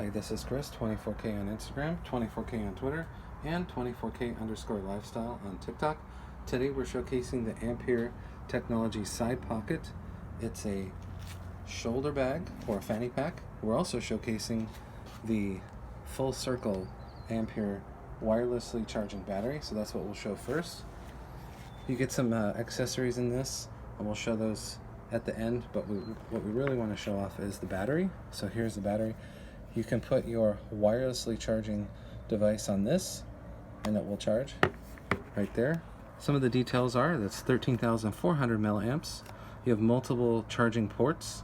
Hi, this is Chris, 24K on Instagram, 24K on Twitter, and 24K_lifestyle on TikTok. Today we're showcasing the Ampere technology side pocket. It's a shoulder bag or a fanny pack. We're also showcasing the full circle Ampere wirelessly charging battery, so that's what we'll show first. You get some accessories in this, and we'll show those at the end, but what we really want to show off is the battery. So here's the battery. You can put your wirelessly charging device on this and it will charge right there. Some of the details are that's 13,400 milliamps. You have multiple charging ports.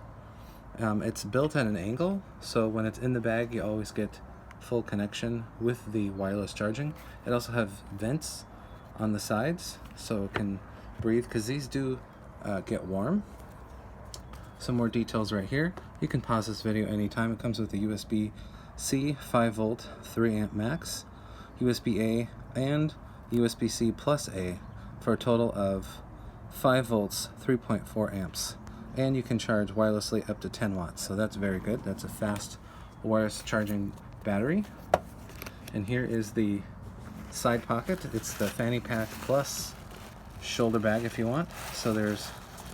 It's built at an angle, so when it's in the bag you always get full connection with the wireless charging. It also has vents on the sides so it can breathe, because these do get warm. Some more details right here. You can pause this video anytime. It comes with a USB-C 5-volt 3-amp max, USB-A, and USB-C plus A for a total of 5 volts 3.4 amps. And you can charge wirelessly up to 10 watts, so that's very good. That's a fast wireless charging battery. And here is the side pocket. It's the fanny pack plus shoulder bag if you want. So there's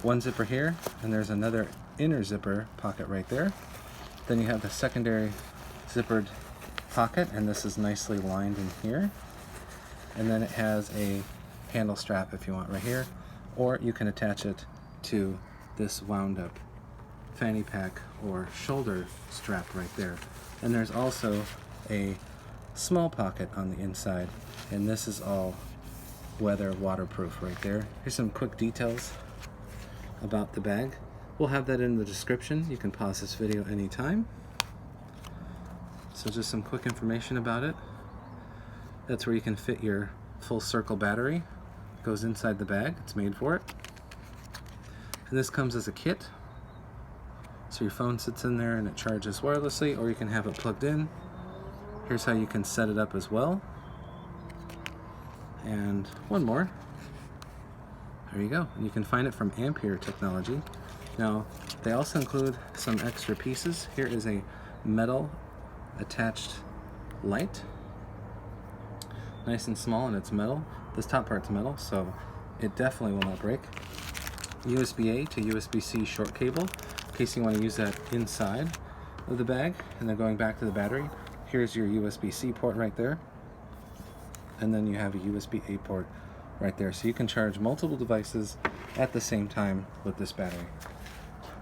one zipper here, and there's another inner zipper pocket right there. Then you have the secondary zippered pocket, and this is nicely lined in here. And then it has a handle strap if you want right here, or you can attach it to this wound up fanny pack or shoulder strap right there. And there's also a small pocket on the inside, and this is all waterproof right there. Here's some quick details about the bag. We'll have that in the description. You can pause this video anytime. So just some quick information about it. That's where you can fit your full circle battery. It goes inside the bag. It's made for it. And this comes as a kit. So your phone sits in there and it charges wirelessly, or you can have it plugged in. Here's how you can set it up as well. And one more. There you go. And you can find it from Ampere Technology. Now, they also include some extra pieces. Here is a metal attached light. Nice and small, and it's metal. This top part's metal, so it definitely will not break. USB-A to USB-C short cable, in case you want to use that inside of the bag. And then going back to the battery, here's your USB-C port right there. And then you have a USB-A port right there, so you can charge multiple devices at the same time with this battery.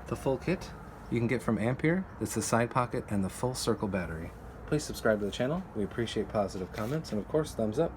The full kit you can get from Ampere. It's the side pocket and the full circle battery. Please subscribe to the channel. We appreciate positive comments, and of course thumbs up.